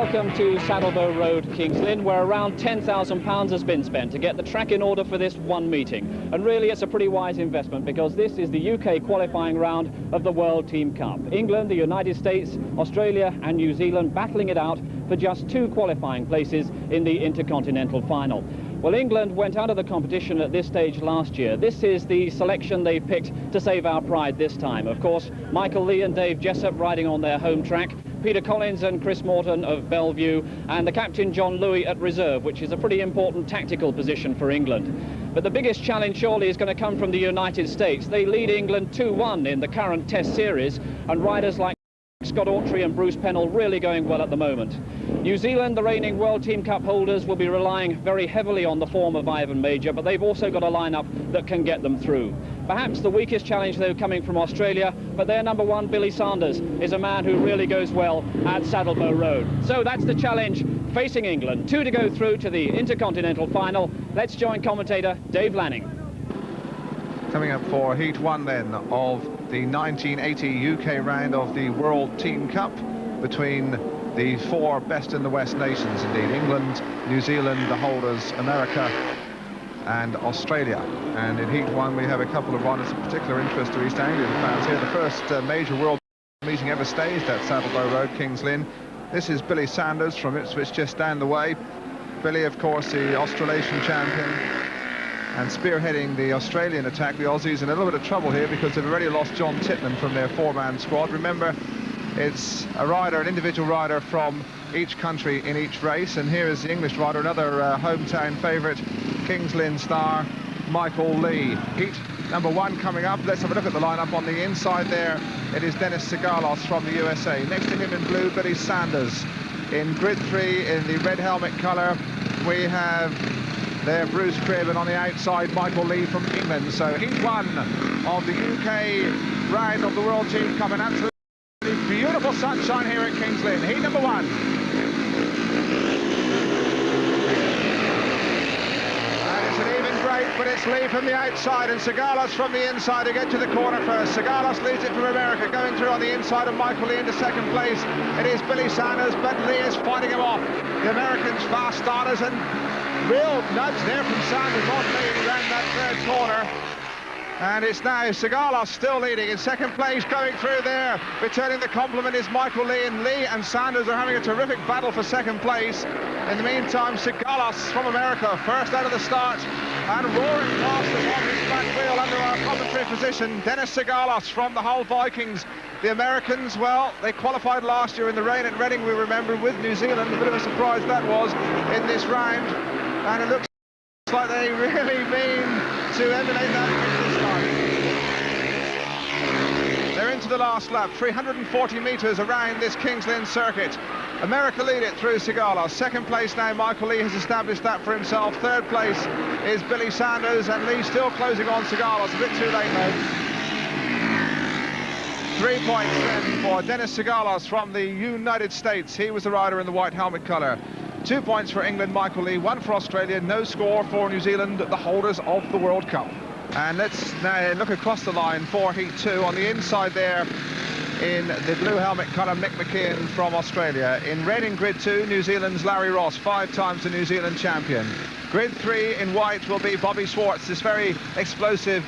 Welcome to Saddlebow Road, Kings Lynn, where around £10,000 has been spent to get the track in order for this one meeting. And really it's a pretty wise investment because this is the UK qualifying round of the World Team Cup. England, the United States, Australia and New Zealand battling it out for just 2 qualifying places in the Intercontinental Final. Well, England went out of the competition at this stage last year. This is the selection they picked to save our pride this time. Of course, Michael Lee and Dave Jessup riding on their home track, Peter Collins and Chris Morton of Bellevue, and the captain John Louis at reserve, which is a pretty important tactical position for England. But the biggest challenge surely is going to come from the United States. They lead England 2-1 in the current Test series, and riders like Scott Autry and Bruce Pennell really going well at the moment. New Zealand, the reigning World Team Cup holders, will be relying very heavily on the form of Ivan Major, but they've also got a lineup that can get them through. Perhaps the weakest challenge, though, coming from Australia, but their number 1, Billy Sanders, is a man who really goes well at Saddlebow Road. So that's the challenge facing England. 2 to go through to the Intercontinental Final. Let's join commentator Dave Lanning. Coming up for Heat 1 then of the 1980 UK round of the World Team Cup between the 4 best in the West nations indeed. England, New Zealand, the holders, America and Australia. And in Heat 1 we have a couple of riders of particular interest to East Anglian fans here. The first major world meeting ever staged at Saddlebow Road, Kings Lynn. This is Billy Sanders from Ipswich, just down the way. Billy, of course, the Australasian champion, and spearheading the Australian attack. The Aussies in a little bit of trouble here because they've already lost John Titman from their 4-man squad. Remember, it's a rider, an individual rider from each country in each race, and here is the English rider, another hometown favourite, Kings Lynn star, Michael Lee. Heat number 1 coming up. Let's have a look at the lineup. On the inside there, it is Dennis Sigalos from the USA. Next to him in blue, Billy Sanders. In grid 3, in the red helmet colour, we have there Bruce Cribb, and on the outside Michael Lee from England. So Heat 1 of the UK round of the World Team Cup, and absolutely beautiful sunshine here at Kings Lynn. Heat number 1. And it's an even break, but it's Lee from the outside and Sigalos from the inside to get to the corner first. Sigalos leads it from America, going through on the inside of Michael Lee into second place. It is Billy Sanders, but Lee is fighting him off. The Americans fast starters, and real nudge there from Sanders on Lee around that 3rd corner. And it's now Sigalos still leading in second place, going through there. Returning the compliment is Michael Lee, and Lee and Sanders are having a terrific battle for second place. In the meantime, Sigalos from America, first out of the start, and roaring past us on his back wheel under our commentary position, Dennis Sigalos from the Hull Vikings. The Americans, well, they qualified last year in the rain at Reading, we remember, with New Zealand. A bit of a surprise that was in this round, and it looks like they really mean to emulate that this time. They're into the last lap, 340 metres around this Kings Lynn circuit. America lead it through Sigalos. Second place now, Michael Lee has established that for himself. Third place is Billy Sanders, and Lee still closing on Sigalos. A bit too late though. 3 points then for Dennis Sigalos from the United States. He was the rider in the white helmet colour. 2 points for England, Michael Lee. 1 for Australia. No score for New Zealand, the holders of the World Cup. And let's now look across the line for Heat 2. On the inside there, in the blue helmet colour, Mick McKeon from Australia. In red in grid 2, New Zealand's Larry Ross, 5 times the New Zealand champion. Grid 3 in white will be Bobby Schwartz, this very explosive,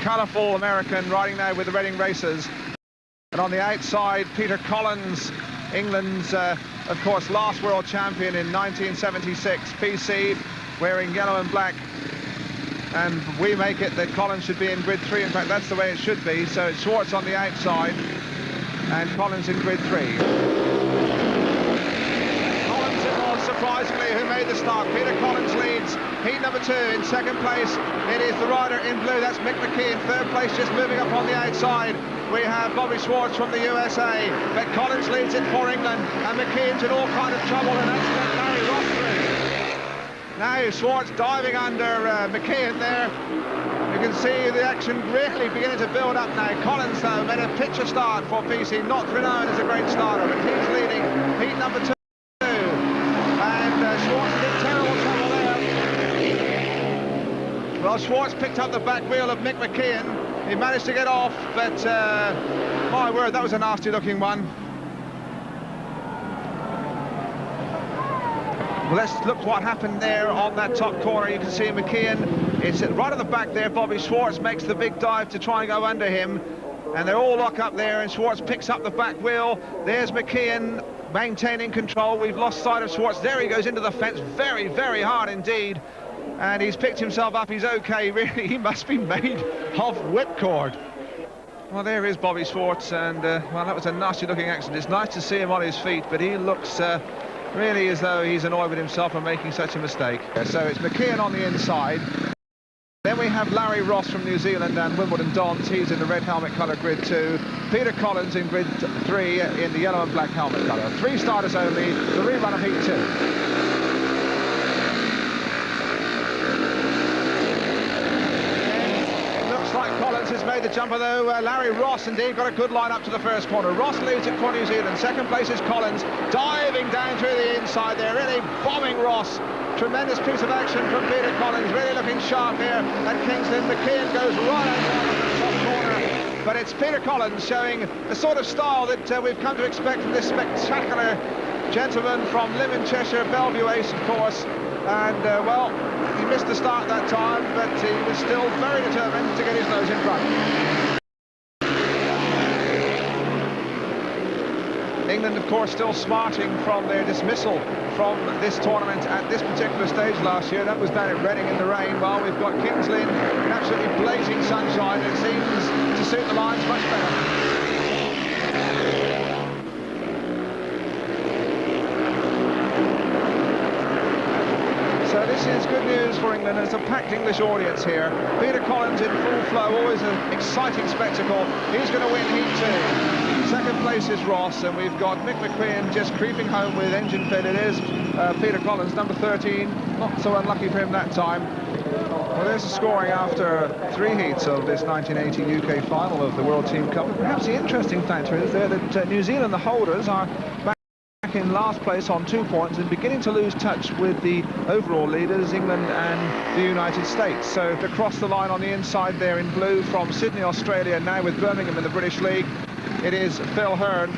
colourful American riding now with the Reading Racers. And on the outside, Peter Collins, England's, of course, last world champion in 1976, PC, wearing yellow and black. And we make it that Collins should be in grid 3. In fact, that's the way it should be. So it's Schwartz on the outside and Collins in grid 3. Collins it was, surprisingly, who made the start. Peter Collins leads Heat number 2. In second place, it is the rider in blue. That's Mick McKeon. Third place, just moving up on the outside, we have Bobby Schwartz from the USA. But Collins leads it for England, and McKeon's in all kind of trouble, and that's got Larry Ross through. Now Schwartz diving under McKeon there. You can see the action really beginning to build up now. Collins, though, made a picture start for PC, not renowned as a great starter, but he's leading Heat number 2. And Schwartz is in terrible trouble there. Well, Schwartz picked up the back wheel of Mick McKeon. He managed to get off, but my word, that was a nasty looking one. Well, let's look what happened there on that top corner. You can see McKeon. It's right at the back there. Bobby Schwartz makes the big dive to try and go under him. And they're all locked up there, and Schwartz picks up the back wheel. There's McKeon maintaining control. We've lost sight of Schwartz. There he goes into the fence. Very, very hard indeed. And he's picked himself up. He's okay, really. He must be made of whipcord. Well, there is Bobby Schwartz, and, well, that was a nasty-looking accident. It's nice to see him on his feet, but he looks really as though he's annoyed with himself for making such a mistake. So it's McKeon on the inside. Then we have Larry Ross from New Zealand and Wimbledon Dons. He's in the red helmet colour, grid 2. Peter Collins in grid 3 in the yellow and black helmet colour. 3 starters only, the rerun of heat 2. Collins has made the jumper though. Larry Ross indeed got a good line up to the first corner. Ross leads it for New Zealand. Second place is Collins, diving down through the inside there, really bombing Ross. Tremendous piece of action from Peter Collins, really looking sharp here at Kingston. McKeon goes right over the top corner, but it's Peter Collins showing the sort of style that we've come to expect from this spectacular gentleman from Lynn, Cheshire, Bellevue Ace, of course. And well, he missed the start that time, but he was still very determined to get his nose in front. England, of course, still smarting from their dismissal from this tournament at this particular stage last year. That was down at Reading in the rain. Well, we've got Kings Lynn in absolutely blazing sunshine. It seems to suit the lines much better. So this is good news for England. It's a packed English audience here. Peter Collins in full flow, always an exciting spectacle. He's going to win heat 2. Second place is Ross, and we've got Mick McQueen just creeping home with engine failure. It is Peter Collins, number 13. Not so unlucky for him that time. Well, there's the scoring after 3 heats of this 1980 UK final of the World Team Cup. And perhaps the interesting factor is there that New Zealand, the holders, are back in last place on 2 points and beginning to lose touch with the overall leaders, England and the United States. So to cross the line on the inside there in blue from Sydney, Australia, now with Birmingham in the British League, it is Phil Hearn.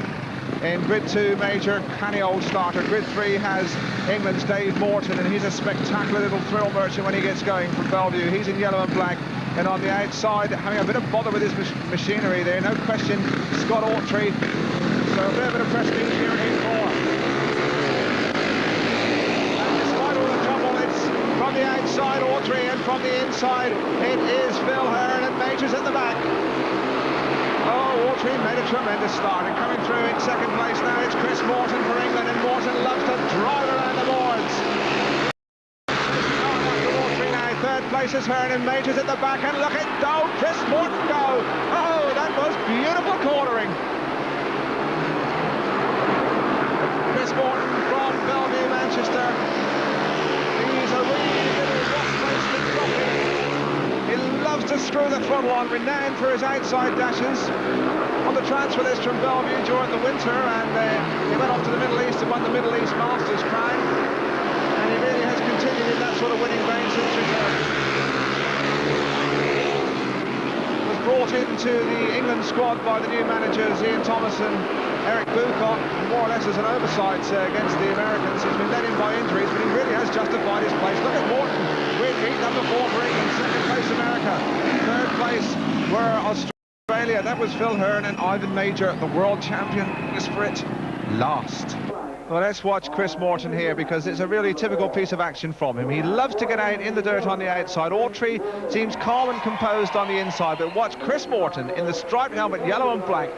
In grid 2, major, canny old starter. Grid 3 has England's Dave Morton, and he's a spectacular little thrill merchant when he gets going from Bellevue. He's in yellow and black, and on the outside, having a bit of bother with his machinery there, no question, Scott Autry. So a bit of prestige here in heat 4. And despite all the trouble, it's from the outside Autry, and from the inside it is Phil Hearn, and Major's at the back. Oh, Autry made a tremendous start, and coming through in second place now it's Chris Morton for England, and Morton loves to drive around the boards. Oh, after Autry now, third place is Hearn, and Major's at the back, and look at Chris Morton go! Oh, that was beautiful cornering. Chris Morton from Bellevue, Manchester. He's a really little rock-faced jockey. He loves to screw the throttle on, renowned for his outside dashes. On the transfer list from Bellevue during the winter, and he went off to the Middle East and won the Middle East Masters crown. And he really has continued in that sort of winning vein since return. Was brought into the England squad by the new managers Ian Thomas and Eric Bucock, more or less as an oversight against the Americans. He's been let in by injuries, but he really has justified his place. Look at Morton with heat number 4 for England. Second place America. Third place were Australia. That was Phil Hearn, and Ivan Major, the world champion, is for it last. Well, let's watch Chris Morton here, because it's a really typical piece of action from him. He loves to get out in the dirt on the outside. Autry seems calm and composed on the inside, but watch Chris Morton in the striped helmet, yellow and black,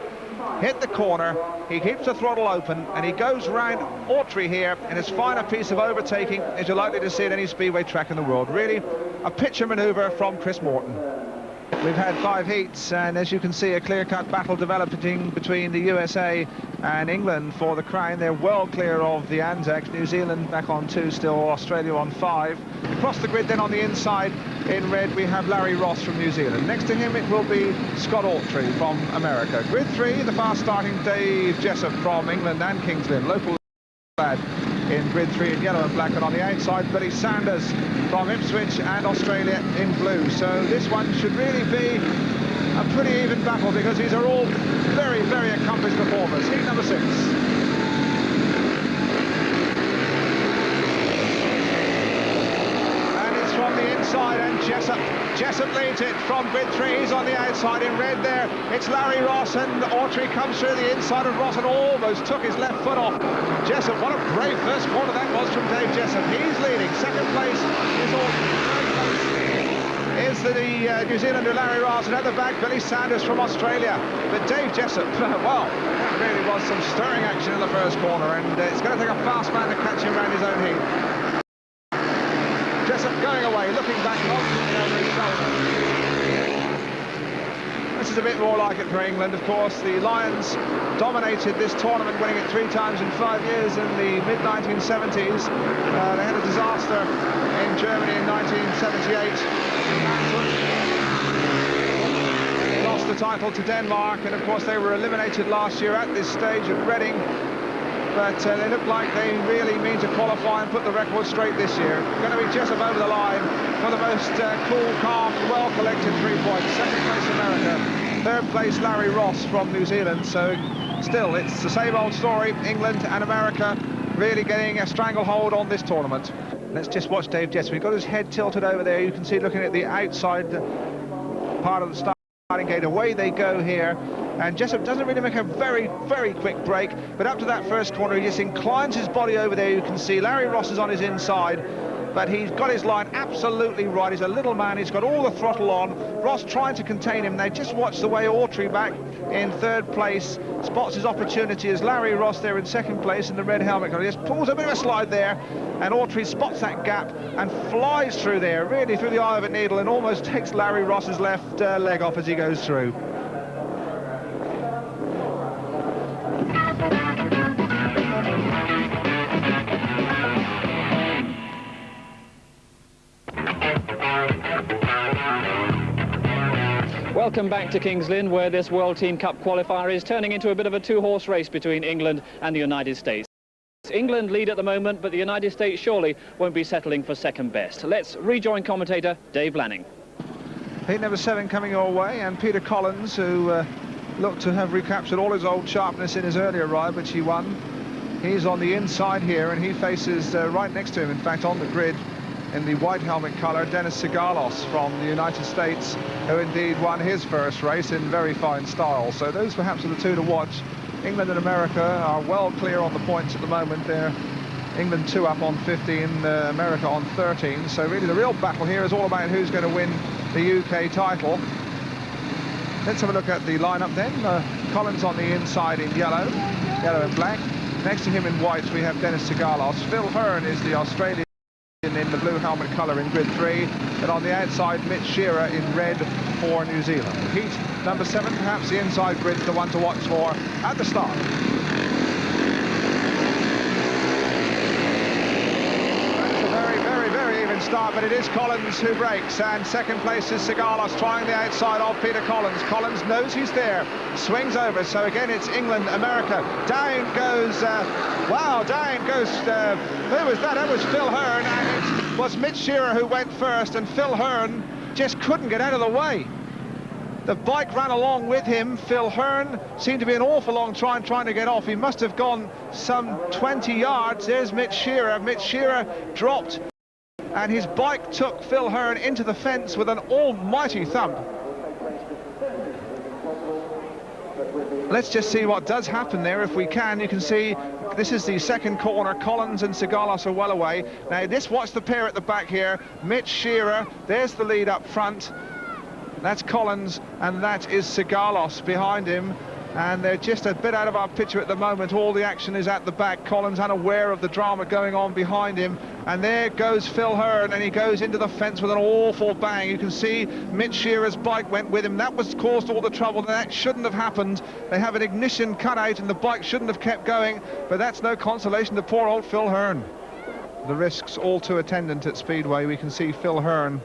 hit the corner. He keeps the throttle open, and he goes round Autry here in as fine a piece of overtaking as you're likely to see at any speedway track in the world. Really a picture manoeuvre from Chris Morton. We've had 5 heats, and as you can see, a clear-cut battle developing between the USA and England for the crown. They're well clear of the Anzacs. New Zealand back on 2 still, Australia on 5. Across the grid then on the inside in red we have Larry Ross from New Zealand. Next to him it will be Scott Autry from America. Grid 3, the fast-starting Dave Jessup from England and Kings Lynn, local lad in grid 3 in yellow and black, and on the outside Billy Sanders from Ipswich and Australia in blue. So this one should really be a pretty even battle, because these are all very, very accomplished performers. Heat number 6. leads it from grid 3. He's on the outside in red there. It's Larry Ross, and Autry comes through the inside of Ross and almost took his left foot off. Jessup, what a brave first corner that was from Dave Jessup. He's leading. Second place is Autry. Is the New Zealander Larry Ross, and at the back Billy Sanders from Australia. But Dave Jessup, well, that really was some stirring action in the first corner, and it's going to take a fast man to catch him around his own heat. Jessup going away, looking back over his shoulder. This is a bit more like it for England, of course. The Lions dominated this tournament, winning it 3 times in 5 years in the mid-1970s. They had a disaster in Germany in 1978. Lost the title to Denmark, and of course they were eliminated last year at this stage at Reading. But they look like they really mean to qualify and put the record straight this year. Going to be Jessup over the line for the most cool, calm, well-collected 3 points. Second place America, third place Larry Ross from New Zealand. So still, it's the same old story. England and America really getting a stranglehold on this tournament. Let's just watch Dave Jessup. He's got his head tilted over there. You can see looking at the outside part of the starting gate. Away they go here. And Jessup doesn't really make a very, very quick break, but up to that first corner, he just inclines his body over there. You can see Larry Ross is on his inside, but he's got his line absolutely right. He's a little man, he's got all the throttle on. Ross trying to contain him. They just watch the way Autry back in third place spots his opportunity as Larry Ross there in second place in the red helmet. He just pulls a bit of a slide there, and Autry spots that gap and flies through there, really through the eye of a needle, and almost takes Larry Ross's left leg off as he goes through. Welcome back to Kings Lynn, where this World Team Cup qualifier is turning into a bit of a 2-horse race between England and the United States. England lead at the moment, but the United States surely won't be settling for second best. Let's rejoin commentator Dave Lanning. Heat number 7 coming your way, and Peter Collins, who looked to have recaptured all his old sharpness in his earlier ride, which he won. He's on the inside here, and he faces right next to him, in fact, on the grid, in the white helmet colour, Dennis Sigalos from the United States, who indeed won his first race in very fine style. So those perhaps are the 2 to watch. England and America are well clear on the points at the moment. They're England 2 up on 15, America on 13. So really the real battle here is all about who's going to win the UK title. Let's have a look at the lineup then. Collins on the inside in yellow and black. Next to him in white we have Dennis Sigalos. Phil Hearn is the Australian in the blue helmet colour in grid 3, and on the outside Mitch Shearer in red for New Zealand. Heat number 7, perhaps the inside grid's the one to watch for at the start. It's a very, very, very even start, but it is Collins who breaks, and second place is Sigalos trying the outside of Peter Collins. Collins knows he's there, swings over, so again it's England, America. Down goes, down goes, who was that? That was Phil Hearn, and it was Mitch Shearer who went first, and Phil Hearn just couldn't get out of the way. The bike ran along with him. Phil Hearn seemed to be an awful long trying to get off. He must have gone some 20 yards. There's Mitch Shearer. Mitch Shearer dropped, and his bike took Phil Hearn into the fence with an almighty thump. Let's just see what does happen there if we can. You can see this is the second corner. Collins and Sigalos are well away. Now this, watch the pair at the back here. Mitch Shearer, there's the lead up front. That's Collins, and that is Sigalos behind him. And they're just a bit out of our picture at the moment. All the action is at the back. Collins unaware of the drama going on behind him. And there goes Phil Hearn, and he goes into the fence with an awful bang. You can see Mitch Shearer's bike went with him. That was caused all the trouble. That shouldn't have happened. They have an ignition cut out, and the bike shouldn't have kept going. But that's no consolation to poor old Phil Hearn. The risks all too attendant at Speedway. We can see Phil Hearn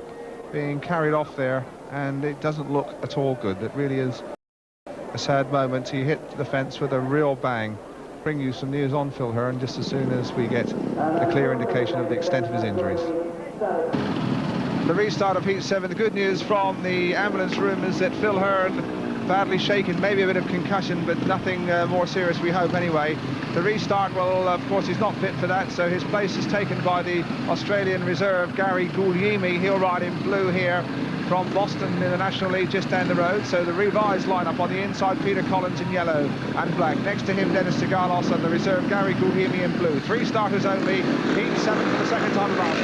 being carried off there, and it doesn't look at all good. It really is a sad moment. He hit the fence with a real bang. Bring you some news on Phil Hearn just as soon as we get a clear indication of the extent of his injuries. The restart of Heat 7. The good news from the ambulance room is that Phil Hearn, badly shaken, maybe a bit of concussion, but nothing more serious, we hope anyway. The restart, well, of course, he's not fit for that, so his place is taken by the Australian reserve, Gary Guglielmi. He'll ride in blue here from Boston in the National League just down the road. So the revised lineup on the inside, Peter Collins in yellow and black. Next to him, Dennis Sigalos, and the reserve, Gary Guglielmi in blue. 3 starters only, heat 7 for the second time around.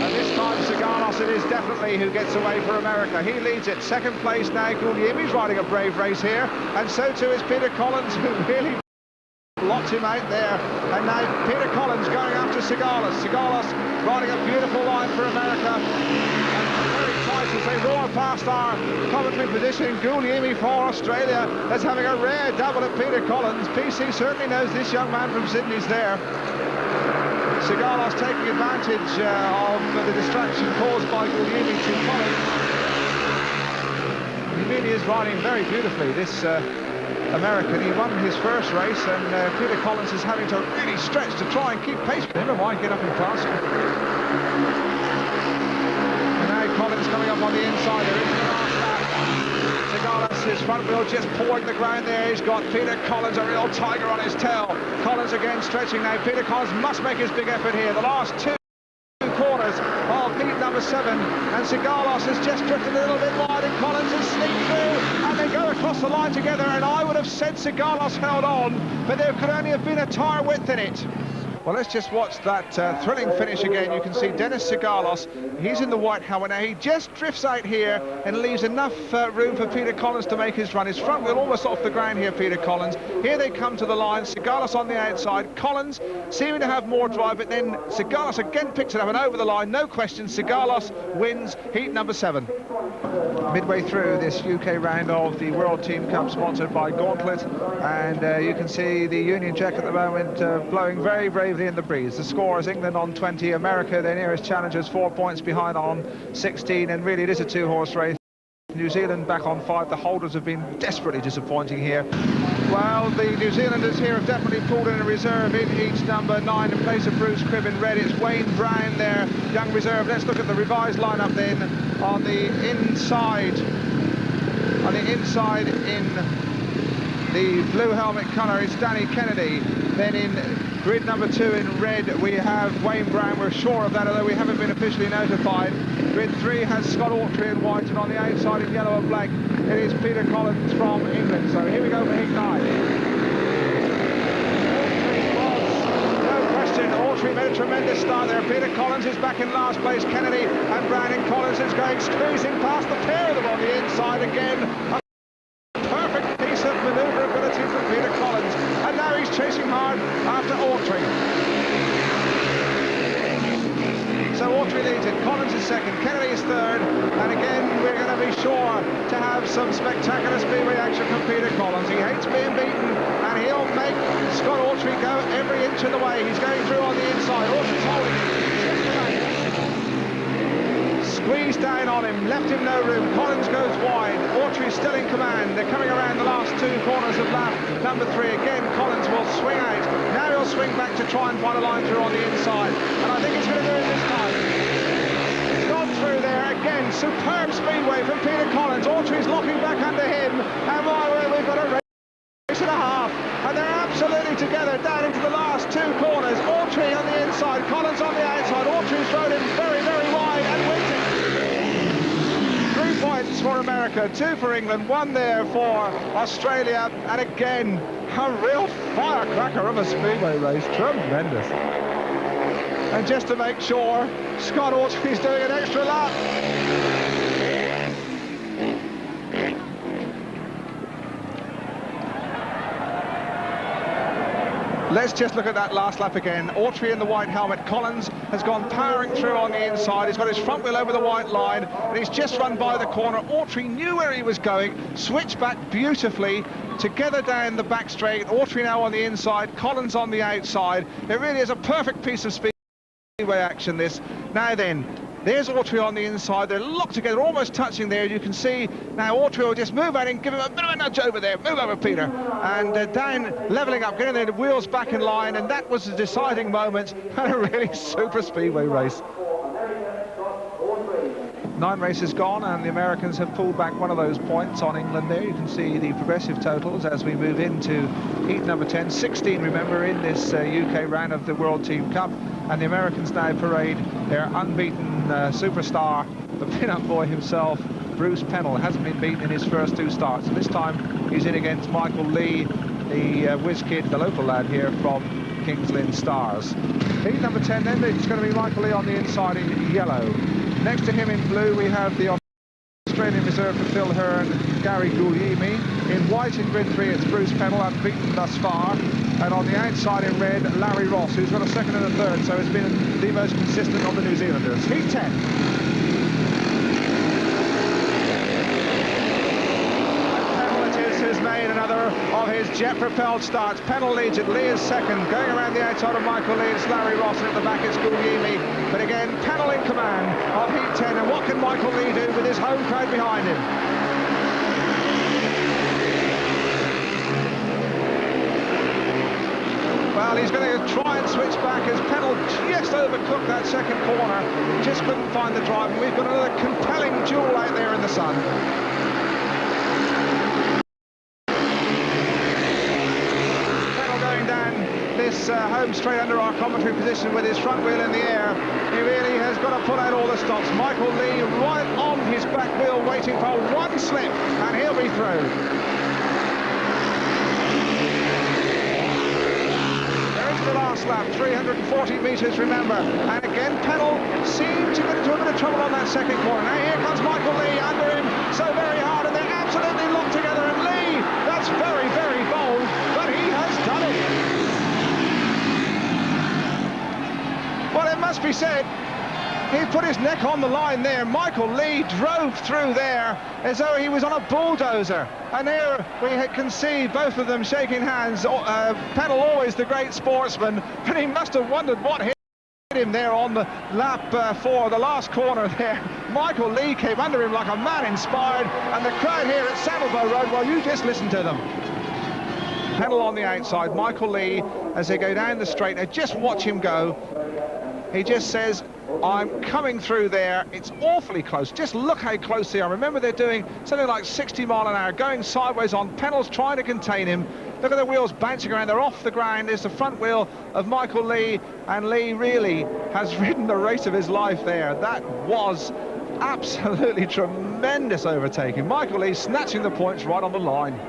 And this time, Sigalos it is definitely who gets away for America. He leads it. Second place now, Guglielmi's riding a brave race here. And so too is Peter Collins, who really locked him out there. And now Peter Collins going after Sigalos. Sigalos riding a beautiful line for America. And very tight as they roar past our commentary position. Guglielmi for Australia. That's having a rare double at Peter Collins. PC certainly knows this young man from Sydney's there. Sigalos taking advantage of the distraction caused by Guglielmi to Collins. He really is riding very beautifully, this American. He won his first race, and Peter Collins is having to really stretch to try and keep pace with him. Never mind, get up in class. And now Collins coming up on the inside. There is the last lap. Sigalos, his front wheel just pouring the ground there. He's got Peter Collins, a real tiger on his tail. Collins again stretching now. Peter Collins must make his big effort here. The last 2 corners of heat number 7, and Sigalos has just drifted a little bit wide, and Collins has sneaked through, and they go across the line together. And I would have said Sigalos held on, but there could only have been a tyre width in it. Well, let's just watch that thrilling finish again. You can see Dennis Sigalos, he's in the white helmet now. He just drifts out here and leaves enough room for Peter Collins to make his run. His front wheel almost off the ground here, Peter Collins. Here they come to the line, Sigalos on the outside. Collins seeming to have more drive, but then Sigalos again picks it up and over the line. No question, Sigalos wins heat number 7. Midway through this UK round of the World Team Cup, sponsored by Gauntlet, and you can see the Union Jack at the moment blowing very bravely in the breeze. The score is England on 20, America, their nearest challengers, 4 points behind on 16, and really it is a 2-horse race. New Zealand back on 5. The holders have been desperately disappointing here. Well, the New Zealanders here have definitely pulled in a reserve in heat number 9 in place of Bruce Cribb in red. It's Wayne Brown there, young reserve. Let's look at the revised lineup then. On the inside in the blue helmet colour, it's Danny Kennedy. Then in grid number 2 in red, we have Wayne Brown. We're sure of that, although we haven't been officially notified. Grid 3 has Scott Autry in white, and on the outside in yellow and black, it is Peter Collins from England. So here we go for heat 9. No question, Autry made a tremendous start there. Peter Collins is back in last place. Kennedy and Brown and Collins is going, squeezing past the pair of them on the inside again. Of manoeuvrability from Peter Collins, and now he's chasing hard after Autry. So Autry leads it, Collins is second, Kennedy is third, and again we're going to be sure to have some spectacular speedway action from Peter Collins. He hates being beaten, and he'll make Scott Autry go every inch of the way. He's going through on the inside, Autry's holding it. Squeezed down on him, left him no room. Collins goes wide. Autry still in command. They're coming around the last 2 corners of lap number 3. Again, Collins will swing out. Now he'll swing back to try and find a line through on the inside. And I think he's going to do it this time. He's gone through there again. Superb speedway from Peter Collins. Autry's locking back under him. And my word, we've got a race and a half. And they're absolutely together down into the last 2 corners. Autry on the inside, Collins on the outside. Autry's rode him very, very wide and wins it. 3 points for America, 2 for England, 1 there for Australia, and again a real firecracker of a speedway race. Tremendous. And just to make sure, Scott Autry's doing an extra lap. Let's just look at that last lap again. Autry in the white helmet. Collins has gone powering through on the inside. He's got his front wheel over the white line, and he's just run by the corner. Autry knew where he was going, switched back beautifully, together down the back straight. Autry now on the inside, Collins on the outside. It really is a perfect piece of speedway action, this. Now then, there's Autry on the inside. They're locked together, almost touching there. You can see now Autry will just move out and give him a bit of a nudge over there. Move over, Peter. And down, levelling up, getting the wheels back in line. And that was the deciding moment and a really super speedway race. 9 races gone, and the Americans have pulled back one of those points on England there. You can see the progressive totals as we move into heat number 10. 16, remember, in this UK round of the World Team Cup. And the Americans now parade their unbeaten superstar, the pin-up boy himself, Bruce Pennell, hasn't been beaten in his first 2 starts. And this time he's in against Michael Lee, the whiz kid, the local lad here from Kings Lynn Stars. Heat number 10 then, it's going to be Michael Lee on the inside in yellow. Next to him in blue we have the Australian reserve for Phil Hearn, Gary Guglielmi. In white in grid 3 it's Bruce Pennell, unbeaten thus far. And on the outside in red, Larry Ross, who's got a second and a third, so it's been the most consistent of the New Zealanders. Heat 10. Has made another of his jet-propelled starts. Pennell leads it, Lee is second. Going around the outside of Michael Lee, it's Larry Ross, and at the back it's Guglielmi. But again, Pennell in command of Heat 10, and what can Michael Lee do with his home crowd behind him? Well, he's going to try and switch back as Pennell just overcooked that second corner. Just couldn't find the drive, and we've got another compelling duel out there in the sun. Home straight under our commentary position with his front wheel in the air. He really has got to pull out all the stops. Michael Lee right on his back wheel waiting for one slip and he'll be through. There's the last lap, 340 metres remember, and again Pennell seemed to get into a bit of trouble on that second corner. Now here comes Michael Lee under him so very hard, and they're absolutely locked together, and Lee, that's very, very bold, but he has done it. Well, it must be said, he put his neck on the line there. Michael Lee drove through there as though he was on a bulldozer. And there we can see both of them shaking hands. Pennell, always the great sportsman, but he must have wondered what hit him there on the lap 4, the last corner there. Michael Lee came under him like a man inspired, and the crowd here at Saddlebow Road, well, you just listen to them. Pennell on the outside, Michael Lee, as they go down the straight, now just watch him go. He just says, I'm coming through there. It's awfully close. Just look how close they are. Remember, they're doing something like 60 mile an hour, going sideways on. Pennell's trying to contain him. Look at the wheels bouncing around. They're off the ground. There's the front wheel of Michael Lee, and Lee really has ridden the race of his life there. That was absolutely tremendous overtaking. Michael Lee snatching the points right on the line.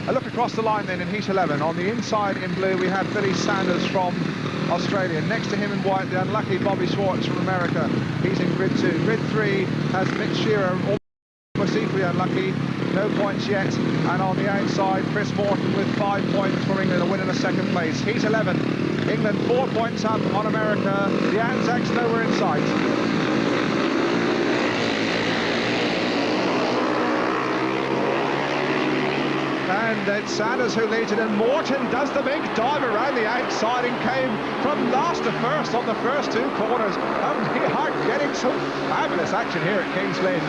A look across the line then in Heat 11. On the inside in blue we have Billy Sanders from Australia. Next to him in white, the unlucky Bobby Schwartz from America. He's in grid 2. Grid 3 has Mick Shearer, almost equally unlucky. No points yet. And on the outside, Chris Morton with 5 points for England, a win in a second place. Heat 11. England 4 points up on America. The Anzacs nowhere in sight. And it's Sanders who leads it, and Morton does the big dive around the outside and came from last to first on the first 2 corners. And we are getting some fabulous action here at Kings Lynn.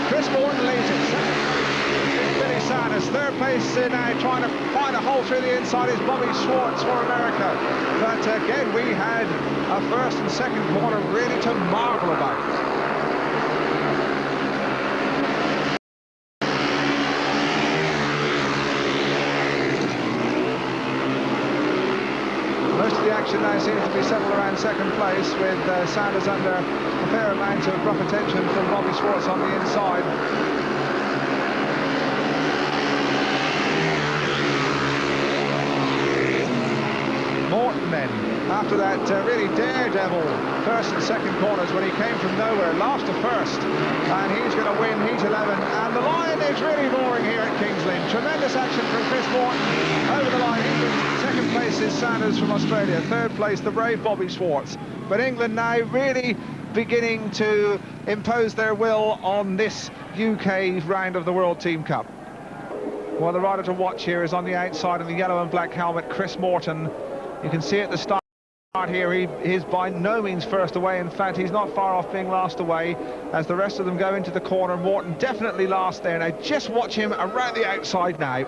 Chris Morton leads it. Billy Sanders, third place now, trying to find a hole through the inside is Bobby Schwartz for America. But again, we had a first and second corner really to marvel about. The action now seems to be settled around second place, with Sanders under a fair amount of rough attention from Bobby Schwartz on the inside. Morton then, after that really daredevil first and second corners when he came from nowhere, last to first, and he's going to win Heat 11, and the line is really roaring here at Kings Lynn. Tremendous action from Chris Morton over the line. Second place is Sanders from Australia. Third place, the brave Bobby Schwartz. But England now really beginning to impose their will on this UK round of the World Team Cup. Well, the rider to watch here is on the outside in the yellow and black helmet, Chris Morton. You can see at the start here, he is by no means first away. In fact, he's not far off being last away as the rest of them go into the corner. Morton definitely last there. Now, just watch him around the outside now.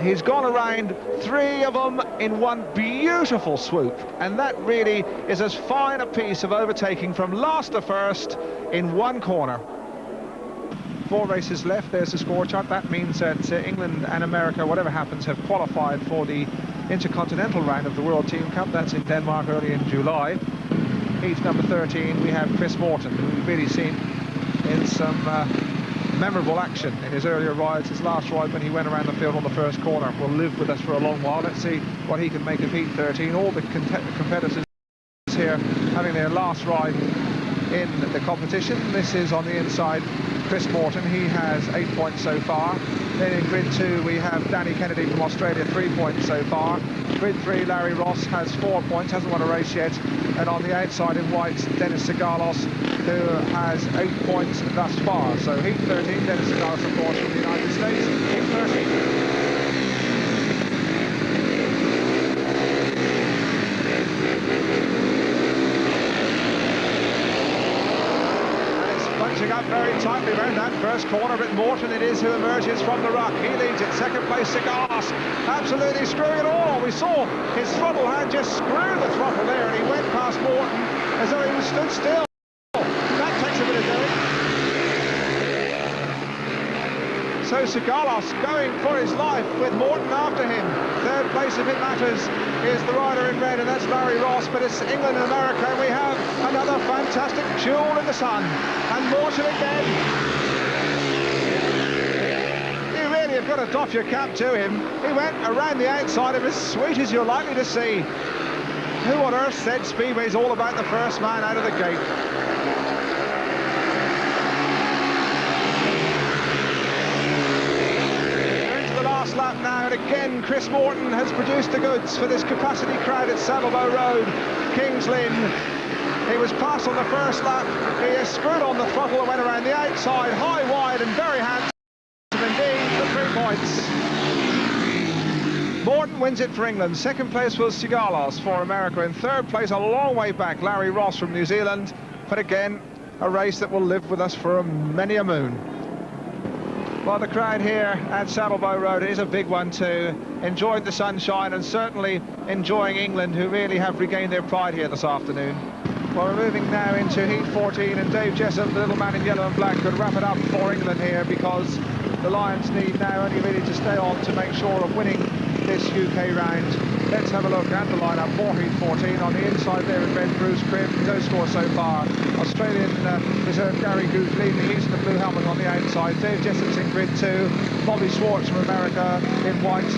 He's gone around 3 of them in one beautiful swoop, and that really is as fine a piece of overtaking from last to first in one corner. 4 races left. There's the score chart. That means that England and America, whatever happens, have qualified for the intercontinental round of the World Team Cup. That's in Denmark early in July. heat number 13, we have Chris Morton, who we've really seen in some memorable action in his earlier rides. His last ride when he went around the field on the first corner will live with us for a long while. Let's see what he can make of heat 13. All the competitors here having their last ride in the competition. This is on the inside Chris Morton. He has 8 points so far. Then in grid 2 we have Danny Kennedy from Australia, 3 points so far. Grid 3 Larry Ross has 4 points, hasn't won a race yet. And on the outside in white, Dennis Sigalos, who has 8 points thus far. So heat 13, Dennis Sigalos of course from the United States. Heat 13. Bunching up very tightly around that first corner, but Morton it is who emerges from the ruck. He leads it. Second place Sigalos, absolutely screwing it all. We saw his throttle hand just screw the throttle there, and he went past Morton as though he was stood still. That takes a bit of doing. So Sigalos going for his life with Morton after him. Third place, if it matters, is the rider in red, and that's Larry Ross. But it's England and America, and we have another fantastic jewel in the sun. And Morton again. You really have got to doff your cap to him. He went around the outside of as sweet as you're likely to see. Who on earth said Speedway's all about the first man out of the gate? Lap now, and again Chris Morton has produced the goods for this capacity crowd at Saddlebow Road, Kings Lynn. He was passed on the first lap. He has screwed on the throttle and went around the outside, high, wide and very handsome indeed for 3 points. Morton wins it for England. Second place was Sigalos for America. In third place, a long way back, Larry Ross from New Zealand. But again, a race that will live with us for many a moon. Well, the crowd here at Saddlebow Road is a big one too. Enjoyed the sunshine and certainly enjoying England, who really have regained their pride here this afternoon. Well, we're moving now into heat 14, and Dave Jessup, the little man in yellow and black, could wrap it up for England here, because the Lions need now only really to stay on to make sure of winning this UK round. Let's have a look at the lineup for heat 14. On the inside there in red, Bruce Cribb, no score so far. Australian reserve Gary Goose leading, he's in the blue helmet on the outside. Dave Jessup's in grid 2, Bobby Schwartz from America in white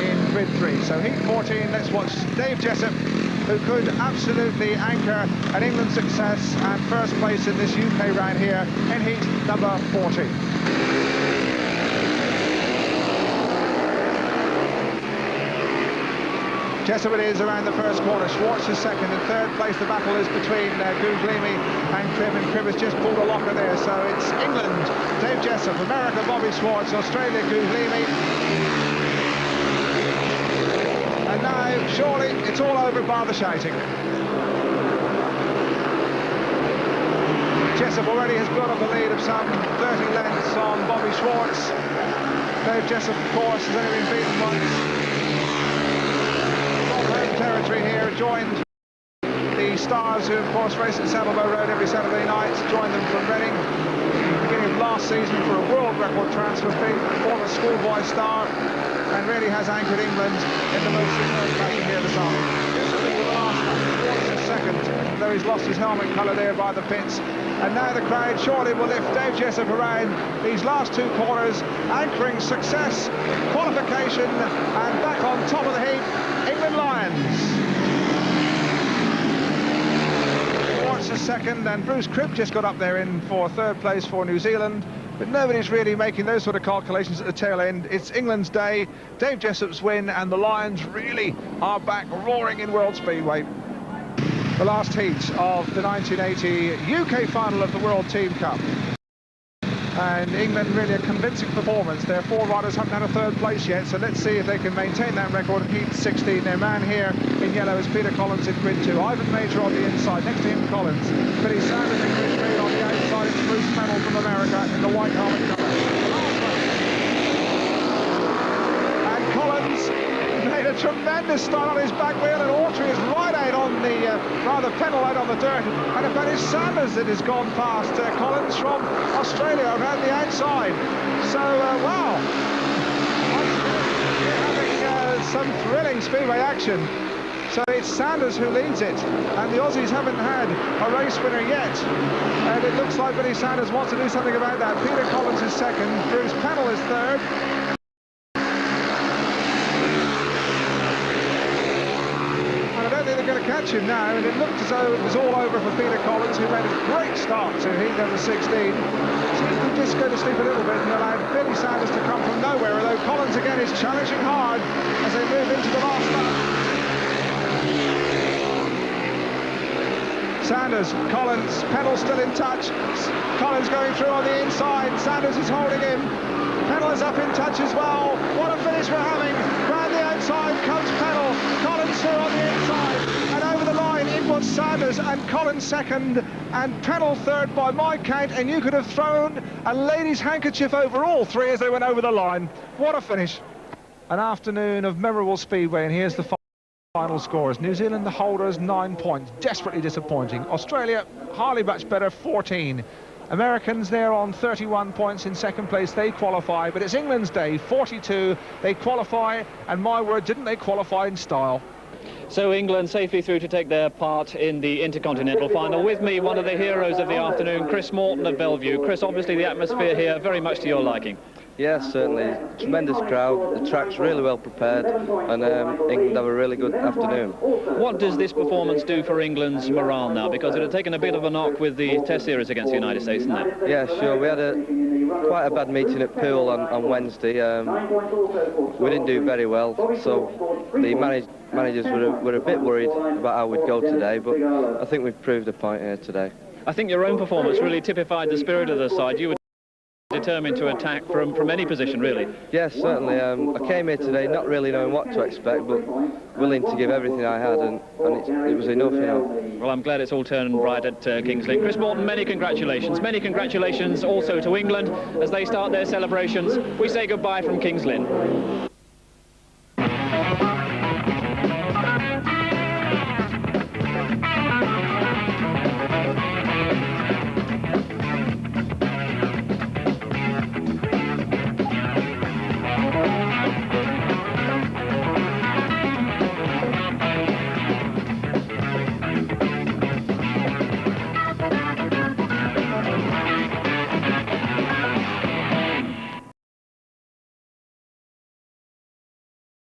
in grid 3. So heat 14, let's watch Dave Jessup, who could absolutely anchor an England success and first place in this UK round here in heat number 14. Jessup it is around the first corner. Schwartz is second. In third place, the battle is between Guglimi and Cribb, and Cribb has just pulled a locker there. So it's England, Dave Jessup, America, Bobby Schwartz, Australia, Guglimi. And now, surely, it's all over bar the shouting. Jessup already has built up a lead of some 30 lengths on Bobby Schwartz. Dave Jessup, of course, has only been beaten once. Territory here, joined the stars who of course race at Saddlebow Road every Saturday night, joined them from Reading beginning of last season for a world record transfer fee, former schoolboy star, and really has anchored England in the most superb fashion here this afternoon. Second, though he's lost his helmet colour there by the pits. And now the crowd surely will lift Dave Jessup around these last two corners, anchoring success, qualification, and back on top of the heap, England Lions. Schwartz is second, and Bruce Cribb just got up there in for third place for New Zealand. But nobody's really making those sort of calculations at the tail end. It's England's day, Dave Jessup's win, and the Lions really are back roaring in World Speedway. The last heat of the 1980 UK final of the World Team Cup. And England really a convincing performance. Their four riders haven't had a third place yet, so let's see if they can maintain that record in heat 16. Their man here in yellow is Peter Collins in grid 2. Ivan Major on the inside, next to him Collins. Billy Sanders in grid 3, on the outside it's Bruce Pennell from America in the white helmet colour. And Collins made a tremendous start on his back wheel, and Autry is right out on the, Pennell out on the dirt, and about it's Sanders that has gone past Collins from Australia around the outside. So, wow, we're having some thrilling Speedway action. So it's Sanders who leads it, and the Aussies haven't had a race winner yet. And it looks like Billy Sanders wants to do something about that. Peter Collins is second, Bruce Pennell is third. And I don't think they're going to catch him now, and it looked as though it was all over for Peter Collins, who made a great start to heat number 16. Seems to just go to sleep a little bit and allow Billy Sanders to come from nowhere, although Collins again is challenging hard as they move into the last lap. Sanders, Collins, Pennell still in touch. Collins going through on the inside. Sanders is holding him. Pennell is up in touch as well. What a finish we're having. Round the outside comes Pennell. Collins through on the inside. And over the line it was Sanders and Collins second and Pennell third by my count. And you could have thrown a lady's handkerchief over all three as they went over the line. What a finish. An afternoon of memorable Speedway, and here's the final scores. New Zealand, the holders, 9 points. Desperately disappointing. Australia, hardly much better, 14. Americans, they're on 31 points in second place. They qualify, but it's England's day, 42. They qualify, and my word, didn't they qualify in style? So England safely through to take their part in the Intercontinental Final. With me, one of the heroes of the afternoon, Chris Morton of Bellevue. Chris, obviously the atmosphere here very much to your liking. Yes, certainly. Tremendous crowd. The track's really well prepared, and England have a really good afternoon. What does this performance do for England's morale now? Because it had taken a bit of a knock with the Test series against the United States, didn't it? Yeah, sure. We had quite a bad meeting at Poole on Wednesday. We didn't do very well, so the managers were a bit worried about how we'd go today, but I think we've proved a point here today. I think your own performance really typified the spirit of the side. You were determined to attack from any position, really. Yes, certainly. I came here today not really knowing what to expect, but willing to give everything I had, and it was enough, you know. Well, I'm glad it's all turned right at Kings Lynn. Chris Morton, many congratulations. Many congratulations also to England as they start their celebrations. We say goodbye from Kings Lynn.